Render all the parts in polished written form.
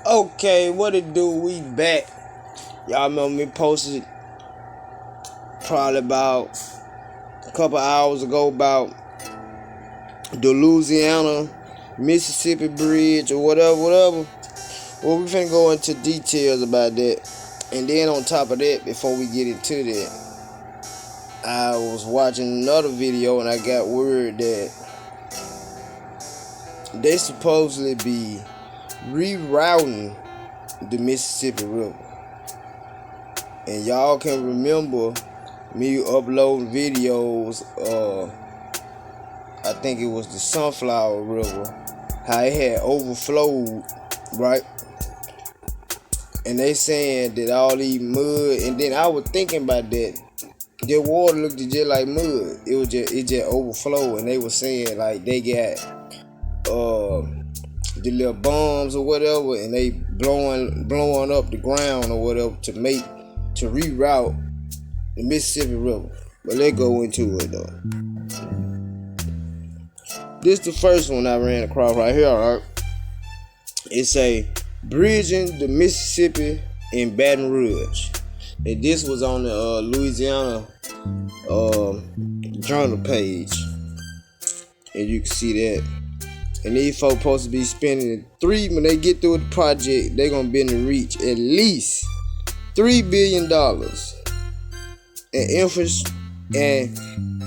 Okay, what it do? We back. Y'all remember me posted probably about a couple hours ago about the Louisiana Mississippi bridge or whatever. Well, we finna go into details about that. And then on top of that, before we get into that, I was watching another video and I got word that they supposedly be rerouting the Mississippi River. And y'all can remember me uploading videos, I think it was the Sunflower River, how it had overflowed, right? And they saying that all these mud, and then I was thinking about that water looked just like mud. It just overflowed, and they were saying like they got the little bombs or whatever, and they blowing up the ground or whatever to reroute the Mississippi River. But let's go into it though. This the first one I ran across right here, alright? It's a bridging the Mississippi in Baton Rouge. And this was on the Louisiana journal page. And you can see that. And these folks supposed to be spending when they get through the project, they're gonna be in the reach at least $3 billion. And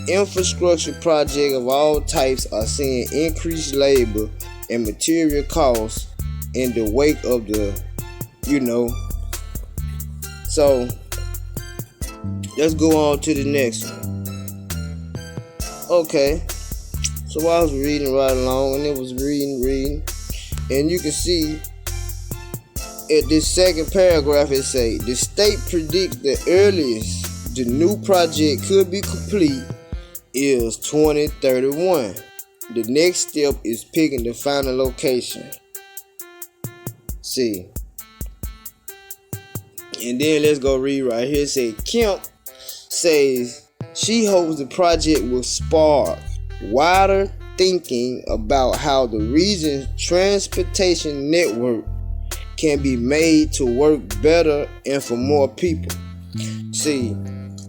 infrastructure projects of all types are seeing increased labor and material costs in the wake of the, So let's go on to the next one. Okay. So I was reading right along, and it was reading, and you can see at this second paragraph it say the state predicts the earliest the new project could be complete is 2031. The next step is picking the final location. See, and then let's go read right here. Say Kemp says she hopes the project will spark wider thinking about how the region's transportation network can be made to work better and for more people. See,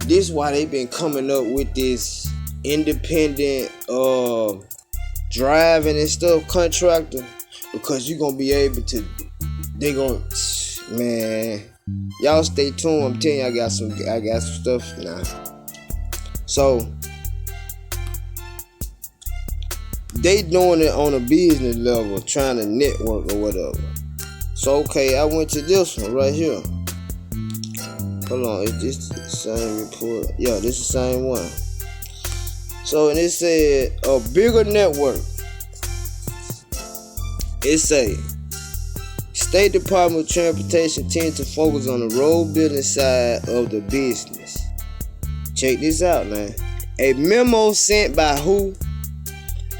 this is why they've been coming up with this independent driving and stuff contractor, because you're gonna be able to. Man, y'all stay tuned. I'm telling you, I got some stuff now. So they doing it on a business level, trying to network or whatever. So okay, I went to this one right here. Hold on, is this the same report? Yeah, this is the same one. So, and it said a bigger network. It say State Department of Transportation tends to focus on the road building side of the business. Check this out, man. A memo sent by who?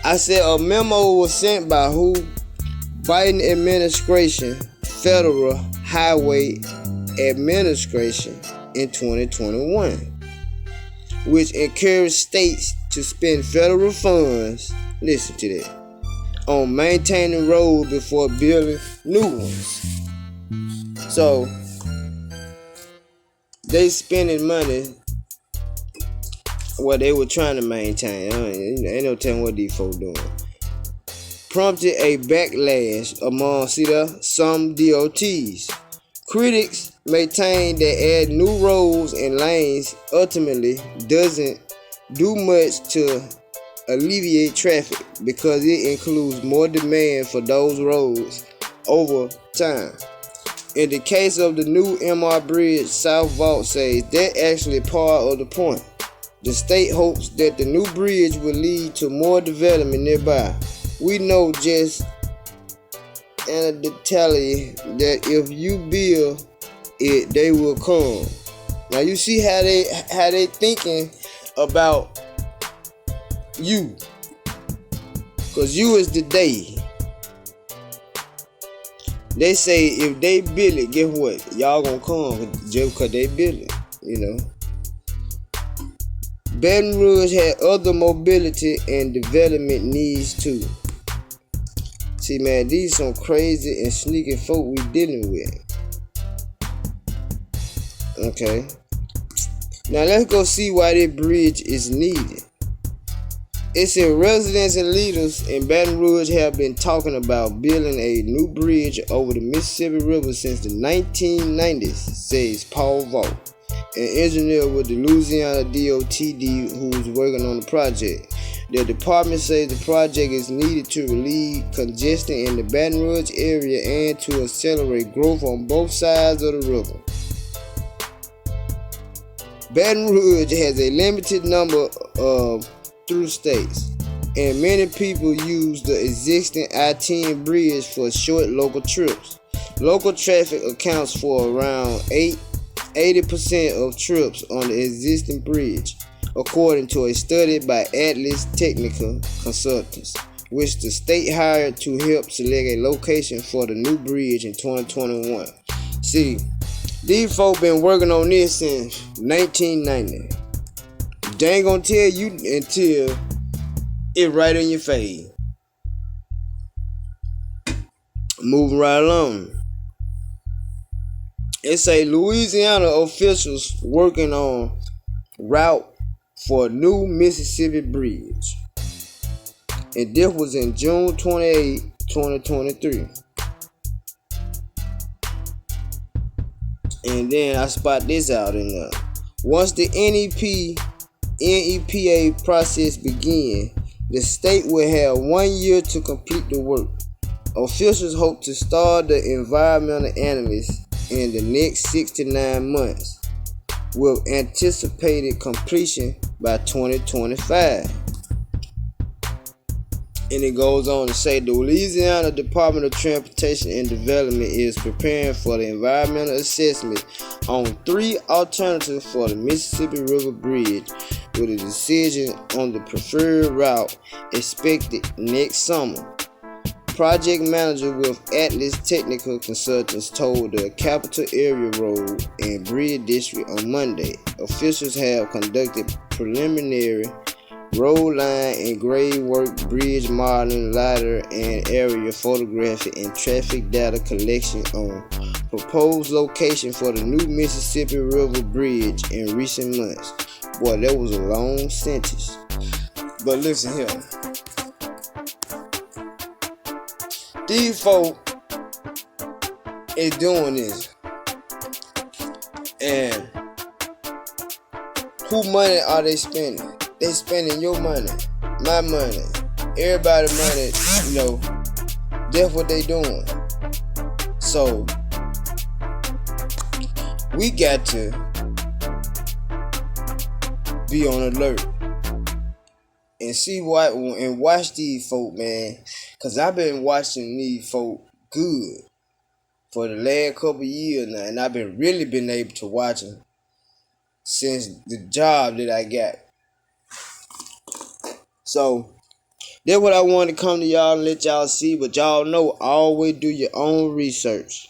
I said a memo was sent by who? Biden administration, Federal Highway Administration in 2021, which encouraged states to spend federal funds, listen to that, on maintaining roads before building new ones. So they spending money what they were trying to maintain. Ain't no telling what these folks doing. Prompted a backlash among some DOTs. Critics maintain that adding new roads and lanes ultimately doesn't do much to alleviate traffic, because it includes more demand for those roads over time. In the case of the new MR Bridge, South Vault says that actually part of the point. The state hopes that the new bridge will lead to more development nearby. We know just anecdotally that if you build it, they will come. Now you see how they thinking about you, cause you is the day. They say if they build it, guess what? Y'all gonna come just because they build it, Baton Rouge had other mobility and development needs too. See, man, these some crazy and sneaky folk we dealing with. Okay. Now let's go see why this bridge is needed. It said residents and leaders in Baton Rouge have been talking about building a new bridge over the Mississippi River since the 1990s, says Paul Vaught, an engineer with the Louisiana DOTD who is working on the project. The department says the project is needed to relieve congestion in the Baton Rouge area and to accelerate growth on both sides of the river. Baton Rouge has a limited number of through states, and many people use the existing I-10 bridge for short local trips. Local traffic accounts for around 80% of trips on the existing bridge, according to a study by Atlas Technical Consultants, which the state hired to help select a location for the new bridge in 2021. See, these folk been working on this since 1990. They ain't gonna tell you until it right in your face. Moving right along. It say Louisiana officials working on route for a new Mississippi bridge. And this was in June 28, 2023. And then I spot this out in there. Once the NEPA process begins, the state will have 1 year to complete the work. Officials hope to start the environmental analysis in the next 6 to 9 months, with anticipated completion by 2025. And it goes on to say the Louisiana Department of Transportation and Development is preparing for the environmental assessment on 3 alternatives for the Mississippi River Bridge, with a decision on the preferred route expected next summer. Project manager with Atlas Technical Consultants told the Capital Area Road and Bridge District on Monday. Officials have conducted preliminary road line and grade work, bridge modeling, lidar and area photography, and traffic data collection on proposed location for the new Mississippi River Bridge in recent months. Boy, that was a long sentence. But listen here. These folk is doing this. And who money are they spending? They spending your money, my money, everybody's money, that's what they doing. So, we got to be on alert and see what and watch these folk, man. Cause I've been watching these folk good for the last couple years now, and I've been able to watch them since the job that I got. So that's what I wanted to come to y'all and let y'all see, but y'all know always do your own research.